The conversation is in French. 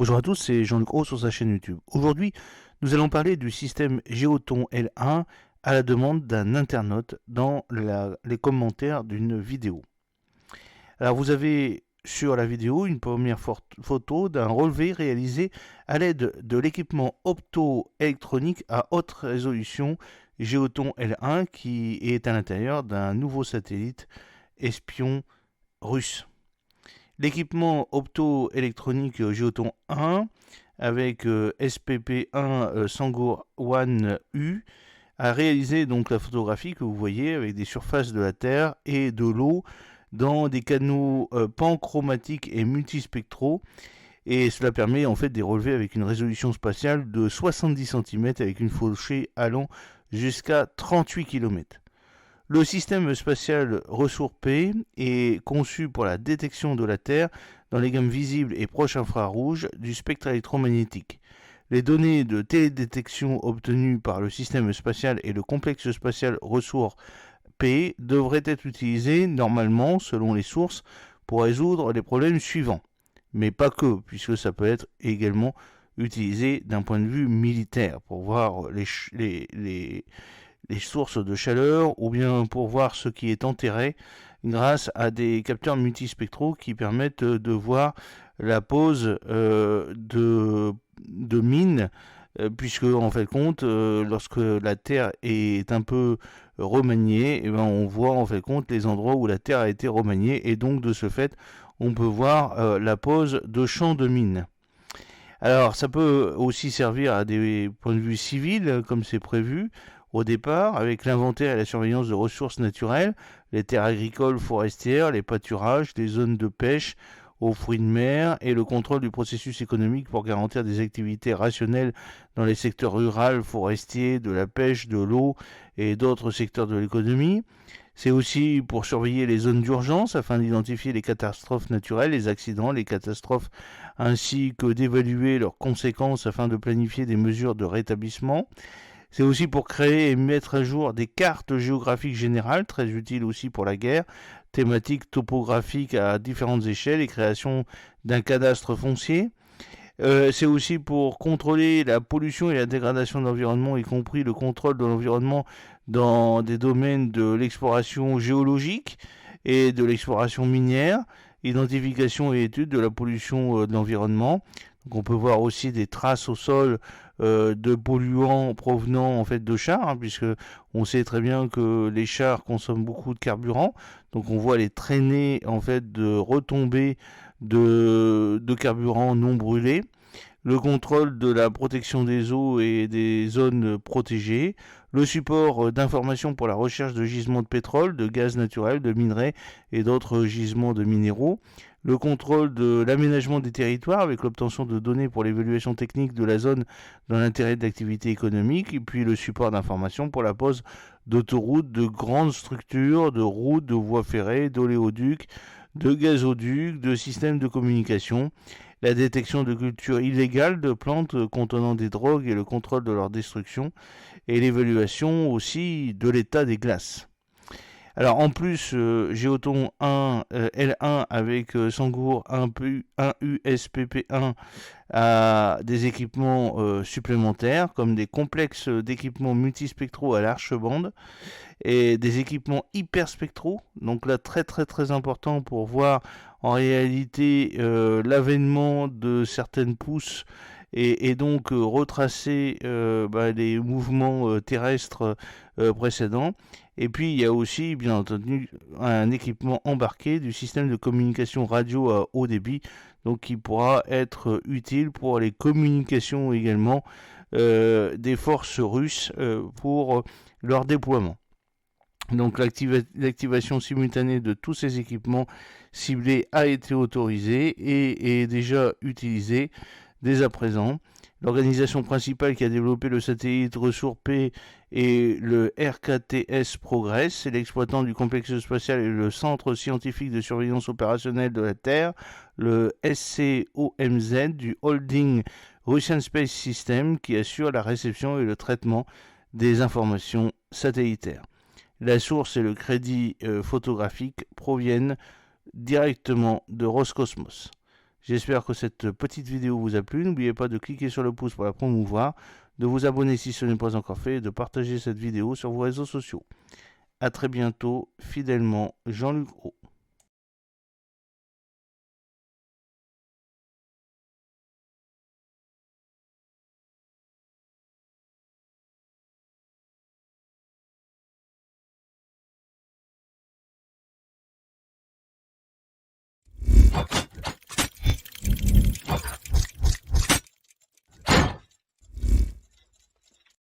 Bonjour à tous, c'est Jean-Luc Roux sur sa chaîne YouTube. Aujourd'hui, nous allons parler du système Géoton L1 à la demande d'un internaute dans les commentaires d'une vidéo. Alors vous avez sur la vidéo une première photo d'un relevé réalisé à l'aide de l'équipement optoélectronique à haute résolution Géoton L1 qui est à l'intérieur d'un nouveau satellite espion russe. L'équipement optoélectronique Géoton 1 avec SPP1 Sangour One U a réalisé donc la photographie que vous voyez avec des surfaces de la Terre et de l'eau dans des canaux panchromatiques et multispectraux, et cela permet en fait des relevés avec une résolution spatiale de 70 cm avec une fauchée allant jusqu'à 38 km. Le système spatial Ressource P est conçu pour la détection de la Terre dans les gammes visibles et proches infrarouges du spectre électromagnétique. Les données de télédétection obtenues par le système spatial et le complexe spatial Ressource P devraient être utilisées normalement, selon les sources, pour résoudre les problèmes suivants. Mais pas que, puisque ça peut être également utilisé d'un point de vue militaire, pour voir les sources de chaleur ou bien pour voir ce qui est enterré grâce à des capteurs multispectraux qui permettent de voir la pose de mines, puisque en fait compte, lorsque la Terre est un peu remaniée, et ben on voit en fait compte les endroits où la Terre a été remaniée, et donc de ce fait on peut voir la pose de champs de mines. Alors, ça peut aussi servir à des points de vue civils, comme c'est prévu au départ, avec l'inventaire et la surveillance de ressources naturelles, les terres agricoles, forestières, les pâturages, les zones de pêche aux fruits de mer et le contrôle du processus économique pour garantir des activités rationnelles dans les secteurs rural, forestiers, de la pêche, de l'eau et d'autres secteurs de l'économie. C'est aussi pour surveiller les zones d'urgence afin d'identifier les catastrophes naturelles, les accidents, les catastrophes, ainsi que d'évaluer leurs conséquences afin de planifier des mesures de rétablissement. C'est aussi pour créer et mettre à jour des cartes géographiques générales, très utiles aussi pour la guerre, thématiques topographiques à différentes échelles et création d'un cadastre foncier. C'est aussi pour contrôler la pollution et la dégradation de l'environnement, y compris le contrôle de l'environnement dans des domaines de l'exploration géologique et de l'exploration minière, identification et étude de la pollution de l'environnement. Donc on peut voir aussi des traces au sol de polluants provenant en fait de chars, puisque on sait très bien que les chars consomment beaucoup de carburant. Donc on voit les traînées en fait de retombées de carburant non brûlé, le contrôle de la protection des eaux et des zones protégées, le support d'informations pour la recherche de gisements de pétrole, de gaz naturel, de minerais et d'autres gisements de minéraux, le contrôle de l'aménagement des territoires avec l'obtention de données pour l'évaluation technique de la zone dans l'intérêt de l'activité économique, et puis le support d'informations pour la pose d'autoroutes, de grandes structures, de routes, de voies ferrées, d'oléoducs, de gazoducs, de systèmes de communication, la détection de cultures illégales de plantes contenant des drogues et le contrôle de leur destruction, et l'évaluation aussi de l'état des glaces. Alors en plus, Géoton 1, L1 avec Sangour 1 USPP1 a des équipements supplémentaires comme des complexes d'équipements multispectraux à large bande et des équipements hyperspectraux. Donc là très très très important pour voir en réalité l'avènement de certaines pousses et donc retracer les mouvements terrestres précédents. Et puis il y a aussi bien entendu un équipement embarqué du système de communication radio à haut débit, donc qui pourra être utile pour les communications également des forces russes pour leur déploiement. Donc l'activation simultanée de tous ces équipements ciblés a été autorisée et est déjà utilisée dès à présent. L'organisation principale qui a développé le satellite Ressource P est le RKTS Progress, c'est l'exploitant du complexe spatial et le centre scientifique de surveillance opérationnelle de la Terre, le SCOMZ du holding Russian Space System qui assure la réception et le traitement des informations satellitaires. La source et le crédit photographique proviennent directement de Roscosmos. J'espère que cette petite vidéo vous a plu. N'oubliez pas de cliquer sur le pouce pour la promouvoir, de vous abonner si ce n'est pas encore fait et de partager cette vidéo sur vos réseaux sociaux. A très bientôt, fidèlement, Jean-Luc Roux.